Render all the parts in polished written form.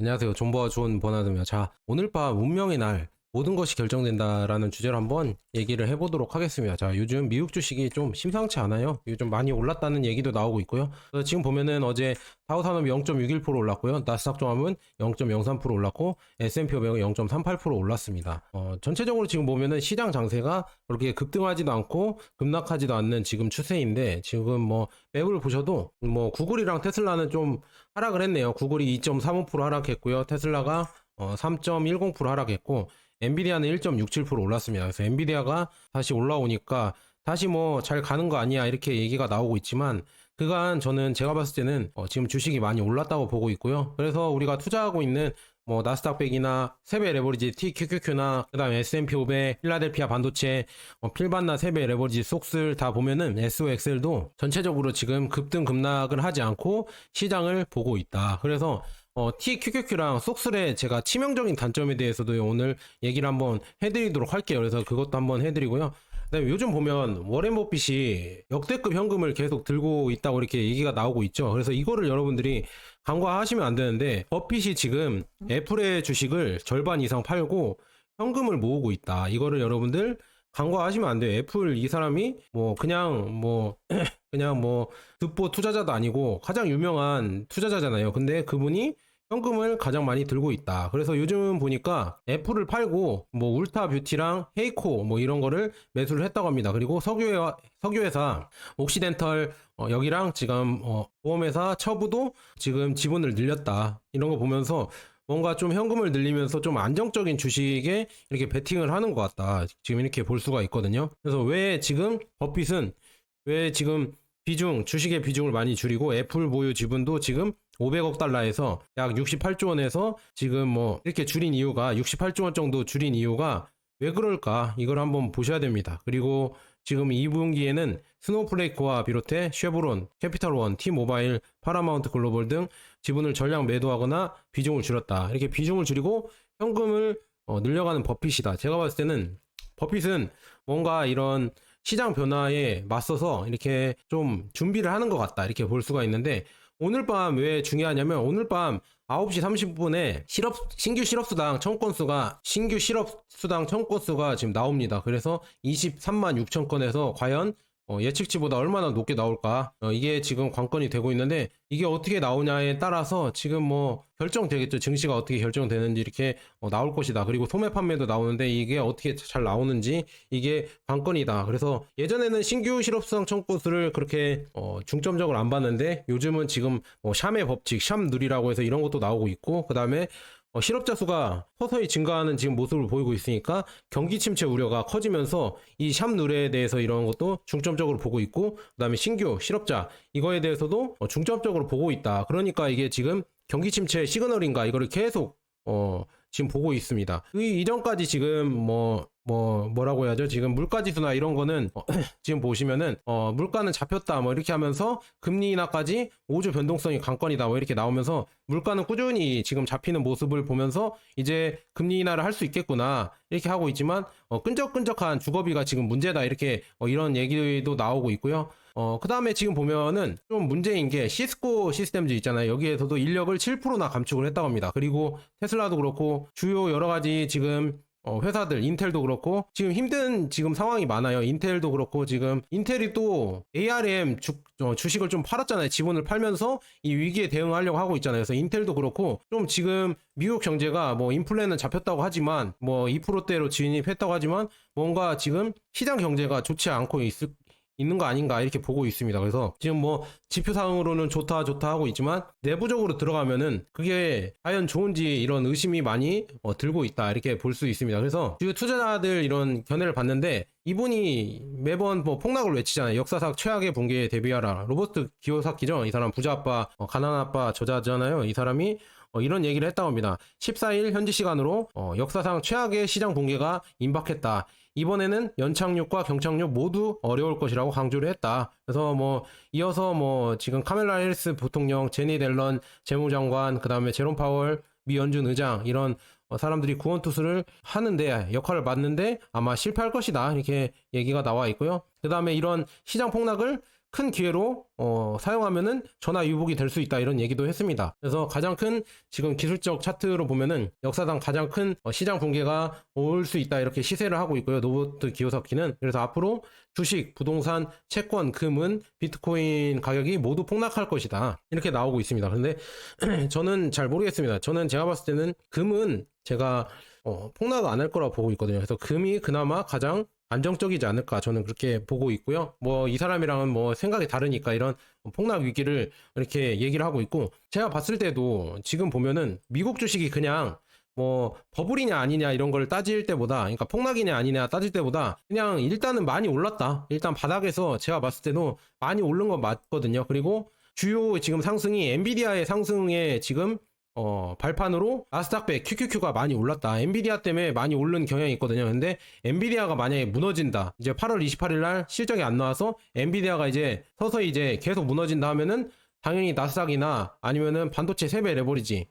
안녕하세요. 존버와 존 버나드입니다. 자, 오늘 밤 운명의 날 모든 것이 결정된다라는 주제로 한번 얘기를 해보도록 하겠습니다. 자, 요즘 미국 주식이 좀 심상치 않아요. 요즘 많이 올랐다는 얘기도 나오고 있고요. 그래서 지금 보면은 어제 다우산업이 0.61% 올랐고요. 나스닥 종합은 0.03% 올랐고 S&P 500은 0.38% 올랐습니다. 전체적으로 지금 보면은 시장 장세가 그렇게 급등하지도 않고 급락하지도 않는 지금 추세인데, 지금 뭐 맵을 보셔도 뭐 구글이랑 테슬라는 좀 하락을 했네요. 구글이 2.35% 하락했고요. 테슬라가 3.10% 하락했고, 엔비디아는 1.67% 올랐습니다. 그래서 엔비디아가 다시 올라오니까 다시 뭐 잘 가는 거 아니야 이렇게 얘기가 나오고 있지만, 그간 저는 제가 봤을 때는 지금 주식이 많이 올랐다고 보고 있고요. 그래서 우리가 투자하고 있는 뭐 나스닥 100이나 세배 레버리지 TQQQ나 그다음에 S&P 500, 필라델피아 반도체, 필반나 세배 레버리지 속슬 다 보면은 SOXL도 전체적으로 지금 급등 급락을 하지 않고 시장을 보고 있다. 그래서 TQQQ랑 속슬의 제가 치명적인 단점에 대해서도 오늘 얘기를 한번 해드리도록 할게요. 그래서 그것도 한번 해드리고요. 그다음에 요즘 보면 워렌 버핏이 역대급 현금을 계속 들고 있다고 이렇게 얘기가 나오고 있죠. 그래서 이거를 여러분들이 간과하시면 안 되는데, 버핏이 지금 애플의 주식을 절반 이상 팔고 현금을 모으고 있다. 이거를 여러분들 간과하시면 안 돼요. 애플 이 사람이 뭐 그냥 뭐 그냥 뭐 듣보 투자자도 아니고 가장 유명한 투자자잖아요. 근데 그분이 현금을 가장 많이 들고 있다. 그래서 요즘 보니까 애플을 팔고 뭐 울타 뷰티랑 헤이코 뭐 이런 거를 매수를 했다고 합니다. 그리고 석유회사 옥시덴털 여기랑 지금 보험회사 처부도 지금 지분을 늘렸다. 이런 거 보면서 뭔가 좀 현금을 늘리면서 좀 안정적인 주식에 이렇게 베팅을 하는 것 같다. 지금 이렇게 볼 수가 있거든요. 그래서 왜 지금 버핏은 왜 지금 주식의 비중을 많이 줄이고 애플 보유 지분도 지금 500억 달러에서 약 68조 원에서 지금 뭐 이렇게 줄인 이유가, 68조 원 정도 줄인 이유가 왜 그럴까? 이걸 한번 보셔야 됩니다. 그리고 지금 2분기에는 스노우플레이크와 비롯해 쉐보론, 캐피탈원, T모바일, 파라마운트 글로벌 등 지분을 전량 매도하거나 비중을 줄였다. 이렇게 비중을 줄이고 현금을 늘려가는 버핏이다. 제가 봤을 때는 버핏은 뭔가 이런 시장 변화에 맞서서 이렇게 좀 준비를 하는 것 같다. 이렇게 볼 수가 있는데, 오늘 밤 왜 중요하냐면, 오늘 밤 9시 30분에 신규 실업수당 청구건수가 지금 나옵니다. 그래서 23만 6천 건에서 과연 예측치보다 얼마나 높게 나올까? 이게 지금 관건이 되고 있는데, 이게 어떻게 나오냐에 따라서 지금 뭐 결정되겠죠. 증시가 어떻게 결정되는지 이렇게 나올 것이다. 그리고 소매 판매도 나오는데 이게 어떻게 잘 나오는지 이게 관건이다. 그래서 예전에는 신규 실업수당 청구수를 그렇게 중점적으로 안 봤는데, 요즘은 지금 샴의 법칙, 샴누리라고 해서 이런 것도 나오고 있고, 그 다음에 실업자 수가 서서히 증가하는 지금 모습을 보이고 있으니까 경기 침체 우려가 커지면서 이 샵누레에 대해서 이런 것도 중점적으로 보고 있고, 그 다음에 신규 실업자 이거에 대해서도 중점적으로 보고 있다. 그러니까 이게 지금 경기 침체 시그널인가 이거를 계속 지금 보고 있습니다. 이전까지 지금 뭐라고 해야죠? 지금 물가지수나 이런 거는 지금 보시면은 물가는 잡혔다 뭐 이렇게 하면서 금리 인하까지 5주 변동성이 관건이다 뭐 이렇게 나오면서 물가는 꾸준히 지금 잡히는 모습을 보면서 이제 금리 인하를 할 수 있겠구나 이렇게 하고 있지만, 끈적끈적한 주거비가 지금 문제다 이렇게 이런 얘기도 나오고 있고요. 그 다음에 지금 보면은 좀 문제인 게 시스코 시스템즈 있잖아요. 여기에서도 인력을 7%나 감축을 했다고 합니다. 그리고 테슬라도 그렇고 주요 여러 가지 지금 회사들, 인텔도 그렇고 지금 힘든 지금 상황이 많아요. 인텔도 그렇고 지금 인텔이 또 ARM 주식을 좀 팔았잖아요. 지분을 팔면서 이 위기에 대응하려고 하고 있잖아요. 그래서 인텔도 그렇고 좀 지금 미국 경제가 뭐 인플레는 잡혔다고 하지만 뭐 2%대로 진입했다고 하지만 뭔가 지금 시장 경제가 좋지 않고 있는 거 아닌가 이렇게 보고 있습니다. 그래서 지금 뭐 지표상으로는 좋다 하고 있지만 내부적으로 들어가면은 그게 과연 좋은지 이런 의심이 많이 들고 있다 이렇게 볼 수 있습니다. 그래서 주요 투자자들 이런 견해를 봤는데, 이분이 매번 뭐 폭락을 외치잖아요. 역사상 최악의 붕괴에 대비하라. 로버트 기요사키죠. 이 사람 부자 아빠, 가난한 아빠 저자잖아요. 이 사람이 이런 얘기를 했다고 합니다. 14일 현지 시간으로 역사상 최악의 시장 붕괴가 임박했다. 이번에는 연착륙과 경착륙 모두 어려울 것이라고 강조를 했다. 그래서 뭐 이어서 뭐 지금 카멜라 해리스 부통령, 제니 델런 재무장관, 그 다음에 제롬 파월 미 연준 의장 이런 사람들이 구원투수를 하는데, 역할을 맡는데 아마 실패할 것이다 이렇게 얘기가 나와 있고요. 그 다음에 이런 시장 폭락을 큰 기회로 사용하면은 전화 위복이 될 수 있다 이런 얘기도 했습니다. 그래서 가장 큰 지금 기술적 차트로 보면은 역사상 가장 큰 시장 붕괴가 올 수 있다 이렇게 시세를 하고 있고요. 노보트 기요사키는. 그래서 앞으로 주식, 부동산, 채권, 금은 비트코인 가격이 모두 폭락할 것이다 이렇게 나오고 있습니다. 그런데 저는 잘 모르겠습니다. 저는 제가 봤을 때는 금은 제가 폭락 안 할 거라고 보고 있거든요. 그래서 금이 그나마 가장 안정적이지 않을까 저는 그렇게 보고 있고요. 뭐 이 사람이랑은 뭐 생각이 다르니까 이런 폭락 위기를 이렇게 얘기를 하고 있고, 제가 봤을 때도 지금 보면은 미국 주식이 그냥 뭐 버블이냐 아니냐 이런 걸 따질 때보다, 그러니까 폭락이냐 아니냐 따질 때보다 그냥 일단은 많이 올랐다. 일단 바닥에서 제가 봤을 때도 많이 오른 건 맞거든요. 그리고 주요 지금 상승이 엔비디아의 상승에 지금 발판으로 나스닥 100 QQQ가 많이 올랐다. 엔비디아 때문에 많이 오른 경향이 있거든요. 근데 엔비디아가 만약에 무너진다. 이제 8월 28일 날 실적이 안 나와서 엔비디아가 이제 서서히 이제 계속 무너진다 하면은 당연히 나스닥이나 아니면은 반도체 세배 레버리지,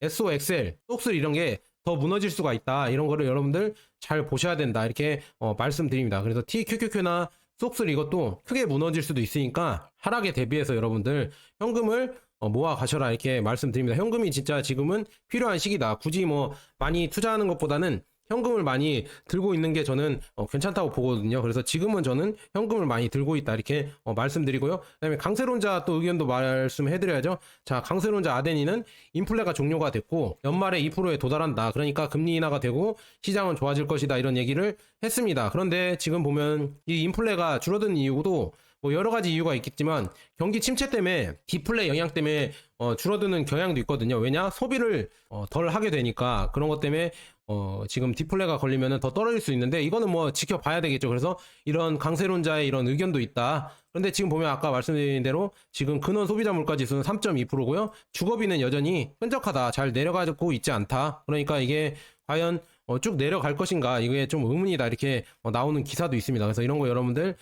SOXL, 속슬 이런 게 더 무너질 수가 있다. 이런 거를 여러분들 잘 보셔야 된다. 이렇게 말씀드립니다. 그래서 TQQQ나 속슬 이것도 크게 무너질 수도 있으니까 하락에 대비해서 여러분들 현금을 모아 가셔라 이렇게 말씀드립니다. 현금이 진짜 지금은 필요한 시기다. 굳이 뭐 많이 투자하는 것보다는 현금을 많이 들고 있는 게 저는 괜찮다고 보거든요. 그래서 지금은 저는 현금을 많이 들고 있다 이렇게 말씀드리고요. 그다음에 강세론자 또 의견도 말씀해드려야죠. 자, 강세론자 아데니는 인플레가 종료가 됐고 연말에 2%에 도달한다. 그러니까 금리 인하가 되고 시장은 좋아질 것이다 이런 얘기를 했습니다. 그런데 지금 보면 이 인플레가 줄어든 이유도 뭐 여러 가지 이유가 있겠지만 경기 침체 때문에 디플레 영향 때문에 줄어드는 경향도 있거든요. 왜냐? 소비를 덜 하게 되니까 그런 것 때문에 지금 디플레가 걸리면 더 떨어질 수 있는데 이거는 뭐 지켜봐야 되겠죠. 그래서 이런 강세론자의 이런 의견도 있다. 그런데 지금 보면 아까 말씀드린 대로 지금 근원 소비자 물가 지수는 3.2%고요. 주거비는 여전히 끈적하다. 잘 내려가고 있지 않다. 그러니까 이게 과연 쭉 내려갈 것인가, 이게 좀 의문이다 이렇게 나오는 기사도 있습니다. 그래서 이런 거 여러분들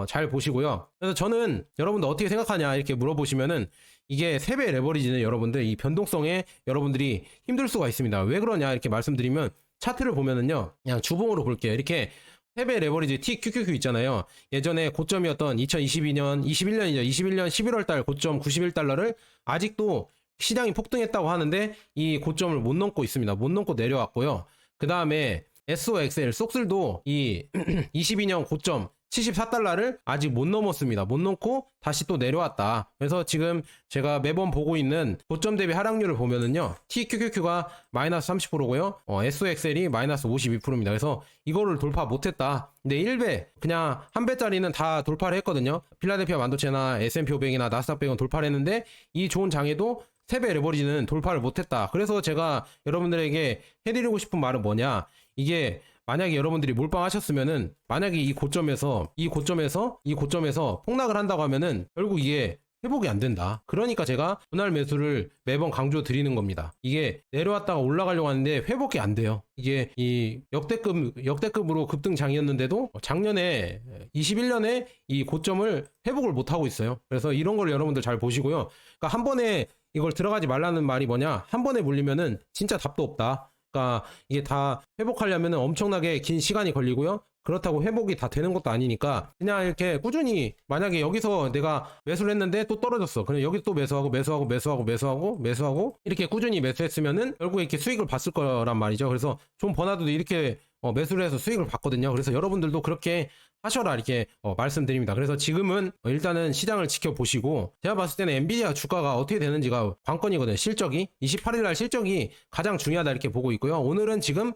잘 보시고요. 그래서 저는 여러분들 어떻게 생각하냐 이렇게 물어보시면은 이게 세배 레버리지는 여러분들 이 변동성에 여러분들이 힘들 수가 있습니다. 왜 그러냐 이렇게 말씀드리면 차트를 보면은요, 그냥 주봉으로 볼게요. 이렇게 세배 레버리지 TQQQ 있잖아요. 예전에 고점이었던 2022년, 21년이죠. 21년 11월 달 고점 91달러를 아직도 시장이 폭등했다고 하는데 이 고점을 못 넘고 있습니다. 못 넘고 내려왔고요. 그 다음에 SOXL 속슬도 이 22년 고점 74달러를 아직 못 넘었습니다. 못 넘고 다시 또 내려왔다. 그래서 지금 제가 매번 보고 있는 고점 대비 하락률을 보면은요, TQQQ가 마이너스 30%고요. SOXL이 마이너스 52%입니다. 그래서 이거를 돌파 못했다. 근데 1배, 그냥 한 배짜리는 다 돌파를 했거든요. 필라델피아 반도체나 S&P 500이나 나스닥 100은 돌파를 했는데 이 좋은 장에도 세배 레버리지는 돌파를 못했다. 그래서 제가 여러분들에게 해드리고 싶은 말은 뭐냐, 이게 만약에 여러분들이 몰빵하셨으면은 만약에 이 고점에서 폭락을 한다고 하면은 결국 이게 회복이 안 된다. 그러니까 제가 분할 매수를 매번 강조 드리는 겁니다. 이게 내려왔다가 올라가려고 하는데 회복이 안 돼요. 이게 이 역대급으로 급등장이었는데도 작년에 21년에 이 고점을 회복을 못 하고 있어요. 그래서 이런 걸 여러분들 잘 보시고요. 그러니까 한 번에 이걸 들어가지 말라는 말이 뭐냐, 한 번에 물리면은 진짜 답도 없다. 그러니까 이게 다 회복하려면 엄청나게 긴 시간이 걸리고요. 그렇다고 회복이 다 되는 것도 아니니까 그냥 이렇게 꾸준히, 만약에 여기서 내가 매수를 했는데 또 떨어졌어. 그냥 여기 또 매수하고 이렇게 꾸준히 매수했으면은 결국에 이렇게 수익을 봤을 거란 말이죠. 그래서 존 버나드도 이렇게 매수를 해서 수익을 봤거든요. 그래서 여러분들도 그렇게 하셔라 이렇게 말씀드립니다. 그래서 지금은 일단은 시장을 지켜보시고, 제가 봤을 때는 엔비디아 주가가 어떻게 되는지가 관건이거든요. 실적이 28일날 실적이 가장 중요하다 이렇게 보고 있고요. 오늘은 지금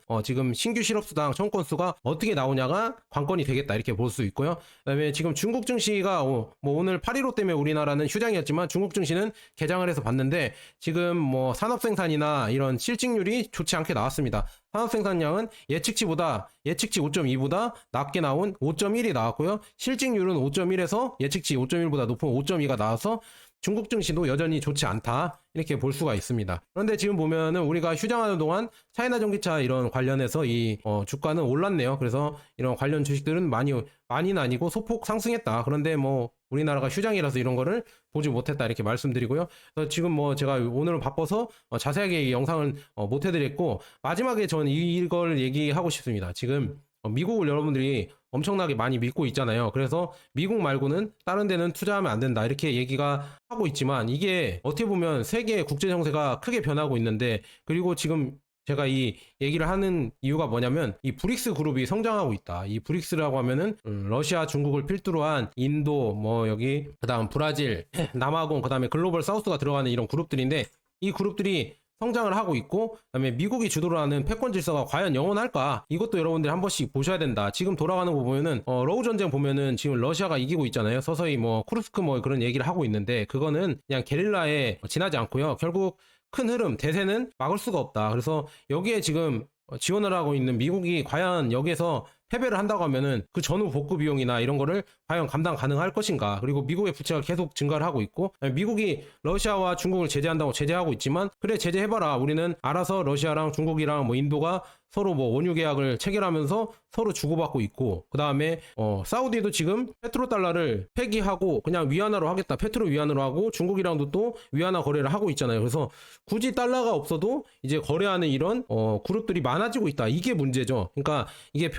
신규 실업수당 청권 수가 어떻게 나오냐가 관건이 되겠다 이렇게 볼 수 있고요. 그다음에 지금 중국 증시가 뭐 오늘 8.15 때문에 우리나라는 휴장이었지만 중국 증시는 개장을 해서 봤는데 지금 뭐 산업 생산이나 이런 실직률이 좋지 않게 나왔습니다. 산업 생산량은 예측치 5.2보다 낮게 나온 5.1이 나왔고요. 실직률은 5.1에서 예측치 5.1보다 높은 5.2가 나와서 중국 증시도 여전히 좋지 않다 이렇게 볼 수가 있습니다. 그런데 지금 보면은 우리가 휴장하는 동안 차이나 전기차 이런 관련해서 이 주가는 올랐네요. 그래서 이런 관련 주식들은 많이는 아니고 소폭 상승했다. 그런데 뭐 우리나라가 휴장이라서 이런 거를 보지 못했다 이렇게 말씀드리고요. 그래서 지금 뭐 제가 오늘은 바빠서 자세하게 이 영상을 못 해드렸고, 마지막에 저는 이걸 얘기하고 싶습니다. 지금 미국을 여러분들이 엄청나게 많이 믿고 있잖아요. 그래서 미국 말고는 다른 데는 투자하면 안 된다 이렇게 얘기가 하고 있지만, 이게 어떻게 보면 세계 국제 정세가 크게 변하고 있는데, 그리고 지금 제가 이 얘기를 하는 이유가 뭐냐면, 이 브릭스 그룹이 성장하고 있다. 이 브릭스라고 하면은 러시아, 중국을 필두로 한 인도, 뭐 여기 그다음 브라질, 남아공, 그다음에 글로벌 사우스가 들어가는 이런 그룹들인데, 이 그룹들이 성장을 하고 있고, 그다음에 미국이 주도를 하는 패권 질서가 과연 영원할까? 이것도 여러분들이 한 번씩 보셔야 된다. 지금 돌아가는 거 보면은 러우 전쟁 보면은 지금 러시아가 이기고 있잖아요. 서서히 뭐 쿠르스크 뭐 그런 얘기를 하고 있는데, 그거는 그냥 게릴라에 지나지 않고요. 결국 큰 흐름, 대세는 막을 수가 없다. 그래서 여기에 지금 지원을 하고 있는 미국이 과연 여기에서 패배를 한다고 하면은 그 전후 복구 비용이나 이런 거를 과연 감당 가능할 것인가. 그리고 미국의 부채가 계속 증가를 하고 있고, 미국이 러시아와 중국을 제재한다고 제재하고 있지만, 그래 제재해봐라, 우리는 알아서 러시아랑 중국이랑 뭐 인도가 서로 뭐 원유 계약을 체결하면서 서로 주고받고 있고, 그 다음에 사우디도 지금 페트로 달러를 폐기하고 그냥 위안화로 하겠다, 페트로 위안으로 하고, 중국이랑도 또 위안화 거래를 하고 있잖아요. 그래서 굳이 달러가 없어도 이제 거래하는 이런 그룹들이 많아지고 있다. 이게 문제죠. 그러니까 이게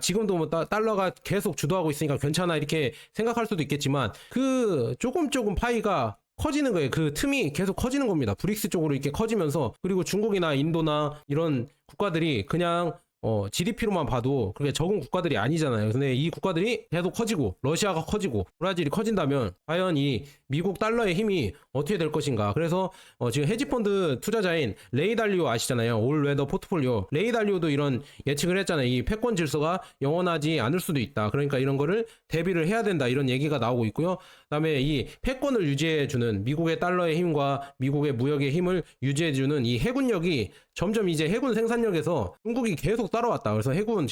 지금도 뭐 달러가 계속 주도하고 있으니까 괜찮아 이렇게 생각할 수도 있겠지만, 그 조금 파이가 커지는 거예요. 그 틈이 계속 커지는 겁니다. 브릭스 쪽으로 이렇게 커지면서, 그리고 중국이나 인도나 이런 국가들이 그냥 GDP로만 봐도 그렇게 적은 국가들이 아니잖아요. 근데 이 국가들이 계속 커지고, 러시아가 커지고, 브라질이 커진다면 과연 이 미국 달러의 힘이 어떻게 될 것인가. 그래서 지금 헤지펀드 투자자인 레이 달리오 아시잖아요. 올 웨더 포트폴리오. 레이 달리오도 이런 예측을 했잖아요. 이 패권 질서가 영원하지 않을 수도 있다. 그러니까 이런 거를 대비를 해야 된다, 이런 얘기가 나오고 있고요. 그다음에 이 패권을 유지해주는 미국의 달러의 힘과 미국의 무역의 힘을 유지해주는 이 해군력이 점점 이제 해군 생산력에서 중국이 계속 따라왔다. 그래서 해군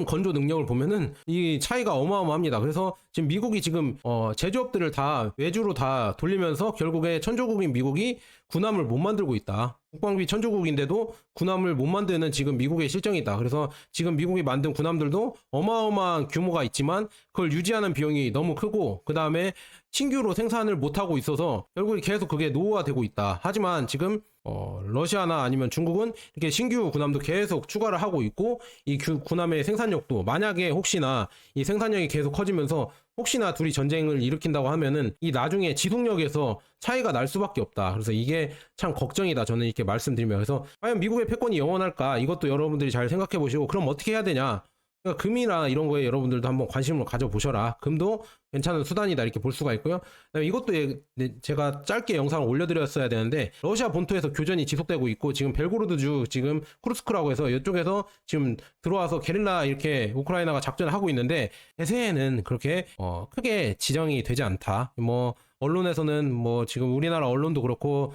건조 능력을 보면은 이 차이가 어마어마합니다. 그래서 지금 미국이 지금 제조업들을 다 외주로 다 돌리면서 결국에 천조국인 미국이 군함을 못 만들고 있다. 국방비 천조국인데도 군함을 못 만드는 지금 미국의 실정이 있다. 그래서 지금 미국이 만든 군함들도 어마어마한 규모가 있지만 그걸 유지하는 비용이 너무 크고, 그 다음에 신규로 생산을 못하고 있어서 결국에 계속 그게 노후화되고 있다. 하지만 지금 러시아나 아니면 중국은 이렇게 신규 군함도 계속 추가를 하고 있고, 이 군함의 생산력도 만약에 혹시나 이 생산력이 계속 커지면서 혹시나 둘이 전쟁을 일으킨다고 하면은 이 나중에 지속력에서 차이가 날 수밖에 없다. 그래서 이게 참 걱정이다, 저는 이렇게 말씀드리면. 그래서 과연 미국의 패권이 영원할까? 이것도 여러분들이 잘 생각해 보시고, 그럼 어떻게 해야 되냐? 그러니까 금이나 이런 거에 여러분들도 한번 관심을 가져보셔라. 금도 괜찮은 수단이다, 이렇게 볼 수가 있고요. 그다음에 이것도 제가 짧게 영상을 올려드렸어야 되는데, 러시아 본토에서 교전이 지속되고 있고, 지금 벨고로드주 지금 쿠르스크라고 해서 이쪽에서 지금 들어와서 게릴라 이렇게 우크라이나가 작전을 하고 있는데, 대세에는 그렇게 크게 지정이 되지 않다. 뭐 언론에서는 뭐 지금 우리나라 언론도 그렇고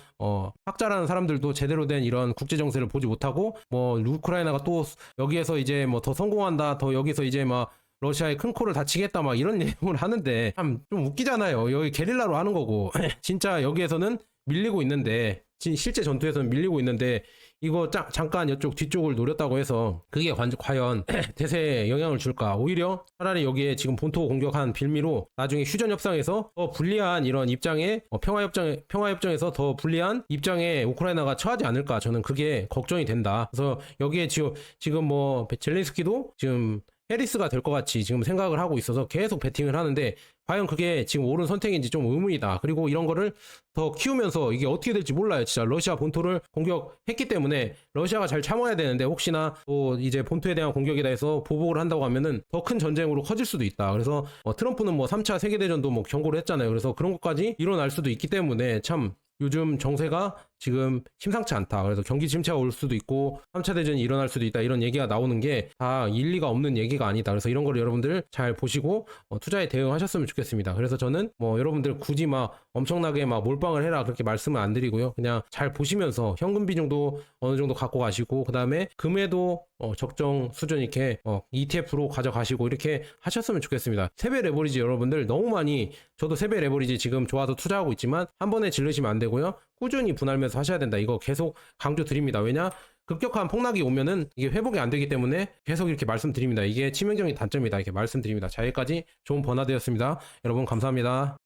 학자라는 사람들도 제대로 된 이런 국제 정세를 보지 못하고, 뭐 우크라이나가 또 여기에서 이제 뭐 더 성공한다, 더 여기서 이제 막 러시아의 큰 코를 다치겠다 막 이런 내용을 하는데 참 좀 웃기잖아요. 여기 게릴라로 하는 거고 진짜 여기에서는 밀리고 있는데, 실제 전투에서는 밀리고 있는데, 이거 잠깐 이쪽 뒤쪽을 노렸다고 해서 그게 과연 대세에 영향을 줄까? 오히려 차라리 여기에 지금 본토 공격한 빌미로 나중에 휴전 협상에서 더 불리한 이런 입장에 평화협정에서 더 불리한 입장에 우크라이나가 처하지 않을까? 저는 그게 걱정이 된다. 그래서 여기에 지금 뭐 젤렌스키도 지금 해리스가 될 것 같이 지금 생각을 하고 있어서 계속 베팅을 하는데, 과연 그게 지금 옳은 선택인지 좀 의문이다. 그리고 이런 거를 더 키우면서 이게 어떻게 될지 몰라요. 진짜 러시아 본토를 공격했기 때문에 러시아가 잘 참아야 되는데, 혹시나 또 이제 본토에 대한 공격에 대해서 보복을 한다고 하면은 더 큰 전쟁으로 커질 수도 있다. 그래서 트럼프는 뭐 3차 세계대전도 뭐 경고를 했잖아요. 그래서 그런 것까지 일어날 수도 있기 때문에 참 요즘 정세가 지금 심상치 않다. 그래서 경기 침체가 올 수도 있고 3차 대전이 일어날 수도 있다, 이런 얘기가 나오는 게 다 일리가 없는 얘기가 아니다. 그래서 이런 거를 여러분들 잘 보시고 투자에 대응하셨으면 좋겠습니다. 그래서 저는 뭐 여러분들 굳이 막 엄청나게 막 몰빵을 해라 그렇게 말씀은 안 드리고요. 그냥 잘 보시면서 현금 비중도 어느 정도 갖고 가시고, 그 다음에 금에도 적정 수준 이렇게 ETF로 가져가시고 이렇게 하셨으면 좋겠습니다. 세배 레버리지 여러분들 너무 많이, 저도 세배 레버리지 지금 좋아서 투자하고 있지만 한 번에 질르시면 안 되고요. 꾸준히 분할면서 하셔야 된다. 이거 계속 강조 드립니다. 왜냐? 급격한 폭락이 오면은 이게 회복이 안 되기 때문에 계속 이렇게 말씀드립니다. 이게 치명적인 단점이다, 이렇게 말씀드립니다. 자, 여기까지 좋은 버나드였습니다. 여러분 감사합니다.